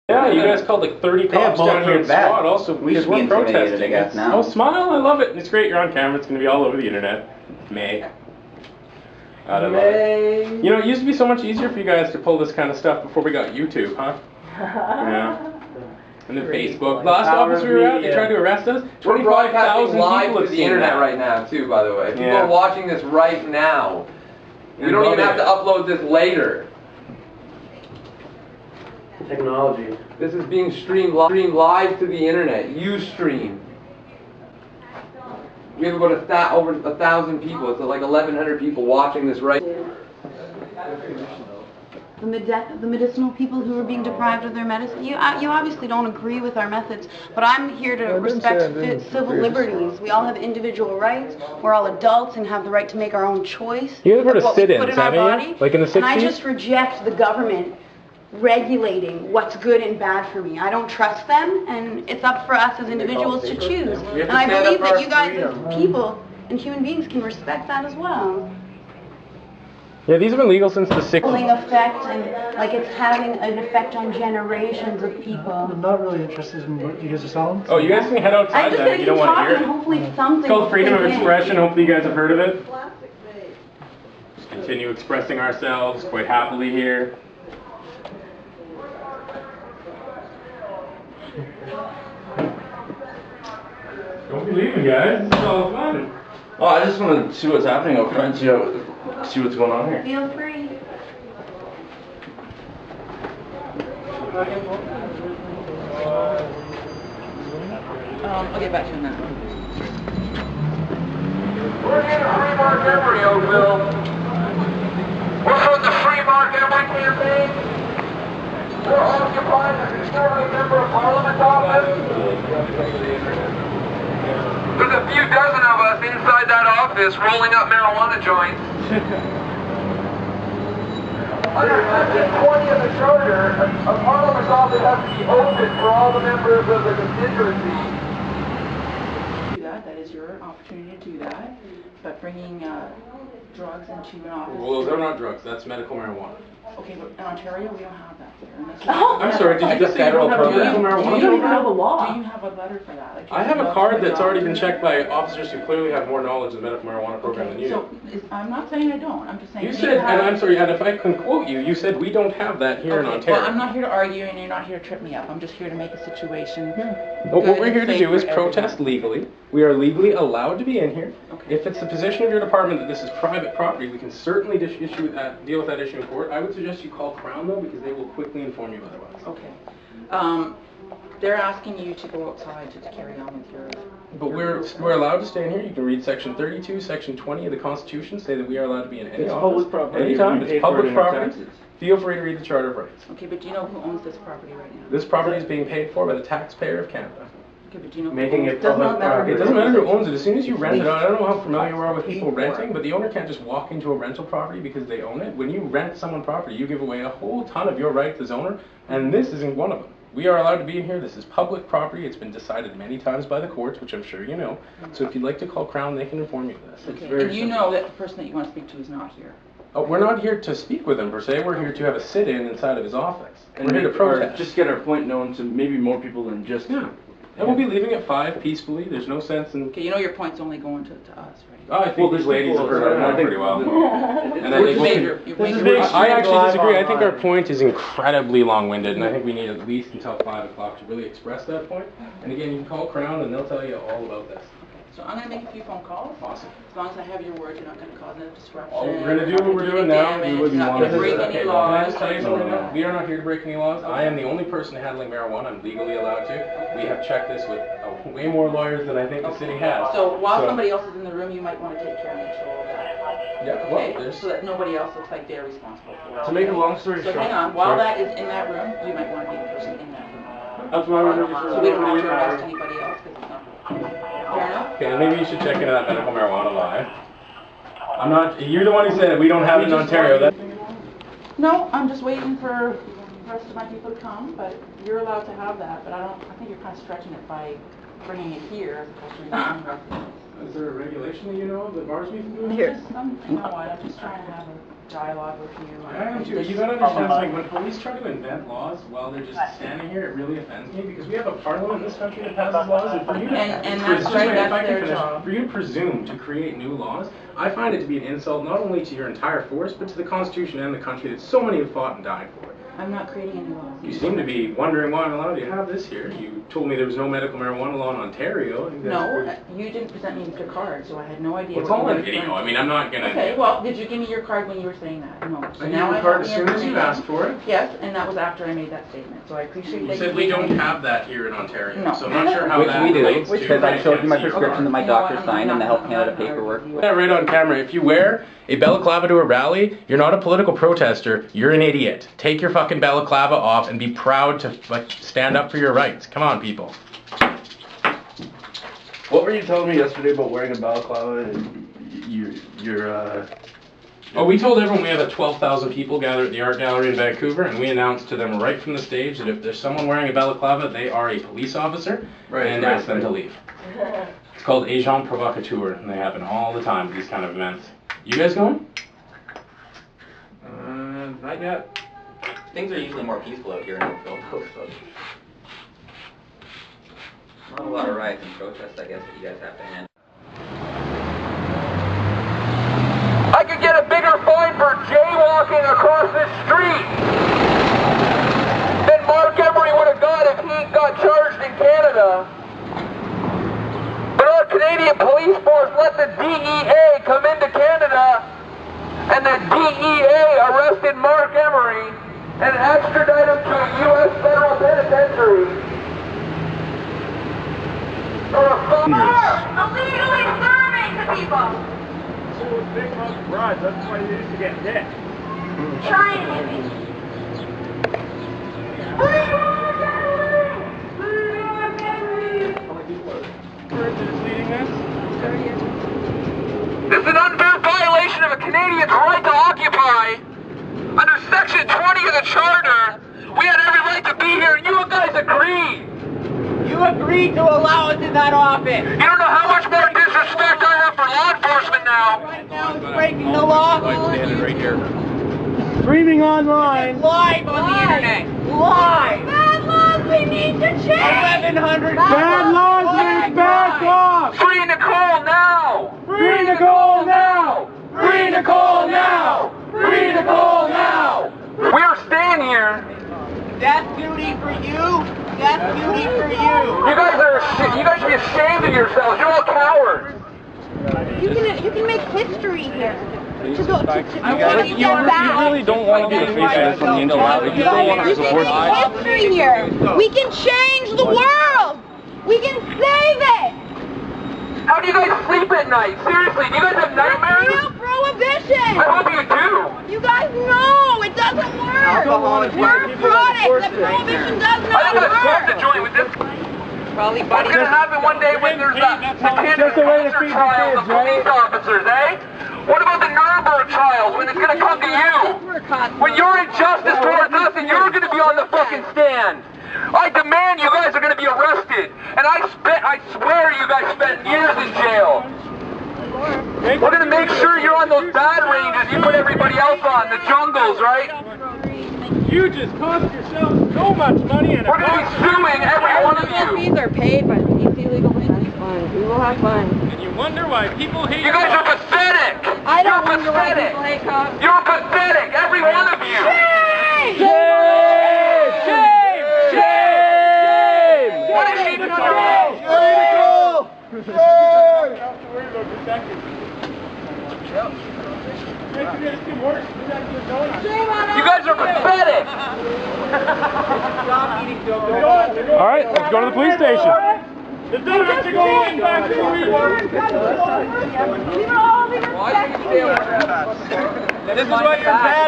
Yeah, you guys called like 30 cops down here in SWAT also because we're protesting. I guess, now. Oh, smile, I love it. It's great, you're on camera, it's going to be all over the internet. May. God, I love it. You know, it used to be so much easier for you guys to pull this kind of stuff before we got YouTube, huh? Yeah. And then Facebook. Last office we were at, they tried to arrest us. 25,000 people have the internet right now, too, by the way. People are watching this right now. You don't even have to upload this later. Technology. This is being streamed live to the internet. Ustream. We have about over 1,000 people. It's like 1,100 people watching this right now. The medicinal people who are being deprived of their medicine. You obviously don't agree with our methods, but I'm here to respect civil liberties. We all have individual rights. We're all adults and have the right to make our own choice. You ever heard of sit-ins, haven't you? Like in the 60s? And I just reject the government regulating what's good and bad for me. I don't trust them, and it's up for us as individuals to choose. And I believe that you guys as people and human beings can respect that as well. Yeah, these have been legal since the 60s. Effect, and like it's having an effect on generations of people. I'm not really interested in what you guys are selling. Oh, you guys can head outside then if you don't want to hear it. Hopefully something. It's called freedom of expression. Hopefully you guys have heard of it. Just continue expressing ourselves quite happily here. Don't be leaving, guys. This is all fun. Oh, I just want to see what's happening out front, see what's going on here. Feel free. I'll get back to you on that. We're in a free Marc Emery, Oakville. We're from the Free Marc Emery campaign. We're occupying a conservative member of Parliament's office. There's a few dozen of us inside that office rolling up marijuana joints. Under Section 20 of the Charter, a Parliament's office has to be open for all the members of the constituency. That is your opportunity to do that, but bringing drugs into an office. Well, they're not drugs. That's medical marijuana. Okay, but in Ontario, we don't have that here. I'm sorry, did you just say you don't have medical marijuana? Do you have a law? Do you have a letter for that? Like, I have a card that's already been checked by officers who clearly have more knowledge of the medical marijuana program than you do. So, I'm not saying I don't. I'm just saying... You said, and I'm sorry, and if I can quote you, you said we don't have that here in Ontario. Well, I'm not here to argue, and you're not here to trip me up. I'm just here to make a situation Well, what we're here to do is protest legally. We are legally allowed to be in here. Okay. If it's the position of your department that this is private property, we can certainly deal with that issue in court. I would suggest you call Crown, though, because they will quickly inform you otherwise. Okay. They're asking you to go outside to carry on with your... But we're allowed to stay in here. You can read Section 32, Section 20 of the Constitution, say that we are allowed to be in any office. Public property. Anytime. It's public property. Feel free to read the Charter of Rights. Okay, but do you know who owns this property right now? This property is being paid for by the taxpayer of Canada. Okay, but do you know Making who it public property. It doesn't matter who owns it. As soon as you rent it out, I don't know how familiar you are with people renting, but the owner can't just walk into a rental property because they own it. When you rent someone property, you give away a whole ton of your rights as owner, and this isn't one of them. We are allowed to be in here. This is public property. It's been decided many times by the courts, which I'm sure you know. So if you'd like to call Crown, they can inform you of this. Okay, and you know that the person that you want to speak to is not here. Oh, we're not here to speak with him per se. We're here to have a sit-in inside of his office. And we're here to protest. Just get our point known to maybe more people than just... Yeah. And we'll be leaving at 5 peacefully. There's no sense in... Okay, you know your point's only going to us, right? Oh, I think these ladies have heard our point pretty well. And I think I actually disagree. I think our point is incredibly long-winded, and I think we need at least until 5 o'clock to really express that point. And again, you can call Crown, and they'll tell you all about this. So I'm going to make a few phone calls. Awesome. As long as I have your word, you're not going to cause any disruption. Oh, we're going to do what we're doing now. We wouldn't want to break any laws. Tell you something right now. We are not here to break any laws. I am the only person handling marijuana. I'm legally allowed to. We have checked this with way more lawyers than I think the city has. So while somebody else is in the room, you might want to take care of control of that. Yeah, okay? Well, so that nobody else looks like they're responsible for it. To make a long story short. So hang on. While that is in that room, you might want to be the person in that room. That's why we're So we don't have to arrest anybody else because it's not. Fair enough? Okay, maybe you should check into that medical marijuana law. I'm not, you're the one who said it. We don't have it in Ontario. No, I'm just waiting for the rest of my people to come, but you're allowed to have that, but I think you're kind of stretching it by bringing it here as opposed to your own residence. Is there a regulation that you know of that bars me from doing Here. You know what, I'm just trying to have a dialogue with you. I am too. You gotta understand something. When police try to invent laws while they're just standing here, it really offends me because we have a parliament in this country that passes laws, and for you to And that's right, that's their job. For you to presume to create new laws, I find it to be an insult not only to your entire force, but to the Constitution and the country that so many have fought and died for. I'm not creating any laws. You seem to be wondering why I'm allowed to have this here. You told me there was no medical marijuana law in Ontario. I think that's No, pretty... you didn't present me with your card, so I had no idea. Well, it's what all you on were video. referring I mean, I'm not gonna... Okay, well, did you give me your card when you were saying that? No. So I gave now you I the card have as the soon as you information. asked for it. Yes, and that was after I made that statement, so I appreciate You that said you we gave don't me- have that here in Ontario, No. so I'm not sure how Which that we do, relates to... because I showed you my can't see your prescription that my You know what, doctor I'm signed and the Health not Canada gonna argue paperwork. with you. Yeah, right on camera. If you wear a balaclava to a rally, you're not a political protester, you're an idiot. Take your fucking balaclava off and be proud to like stand up for your rights. Come on, people. What were you telling me yesterday about wearing a balaclava and you're Oh, we told everyone we had 12,000 people gathered at the Art Gallery in Vancouver, and we announced to them right from the stage that if there's someone wearing a balaclava, they are a police officer, and asked them to leave. It's called Agent Provocateur, and they happen all the time at these kind of events. You guys going? Not yet. Things are usually more peaceful out here in Oakville. So. Not a lot of riots and protests, I guess, that you guys have to handle. I could get a bigger fine for jaywalking across this street than Marc Emery would have got if he got charged in Canada. But our Canadian police force let the DEA come into Canada, and the DEA arrested Marc Emery and extradited him to a U.S. federal penitentiary. Illegally serving to people. That's why you used to get hit. Trying to hit me. This is an unfair violation of a Canadian's right to occupy. Under Section 20 of the Charter, we had every right to be here, and you guys agreed. You agreed to allow us in that office. You don't know how much more disrespect I have for law enforcement now. Right now it's breaking the law. Right here. Streaming online. Live on the internet. Live. Bad laws we need to change. 1,100. Bad laws make back off. Free Nicole now. Free Nicole now. Free Nicole now. Free Nicole now. We are staying here. Death duty for you. Death duty for you. You guys should be ashamed of yourselves. You're all cowards. You can make history here. To go to You really don't want to be the face of this from the inside. You don't want to You can support make history here. We can change the world. We can save it. How do you guys sleep at night? Seriously, do you guys have nightmares? Real prohibition. I hope you do. You guys know it doesn't work. We're products that prohibition does I think not I'm supposed to work. join with this. Probably What's going to happen one day when there's the Canada Just a way to cancer feed the trials of kids, right? police officers, eh? What about the Nuremberg trials when it's going to come to you? When you're injustice towards us and you're going to be on the fucking stand. I demand you guys are going to be arrested. And I swear you guys spent years in jail. We're going to make sure you're on those bad ranges you put everybody else on, the jungles, right? You just cost yourself so much money and We're going to be suing every one of you. Fees are paid by the BC Legal Defense Fund. We will have fun. And you wonder why people hate You guys are pathetic. I don't You're wonder why pathetic. people hate cops. You're pathetic, every one of you. Shame! Shame! Shame! What is she doing? You guys are pathetic. All right, let's go to the police station. It doesn't have to go on back to the Why do you stay on that? This is what your dad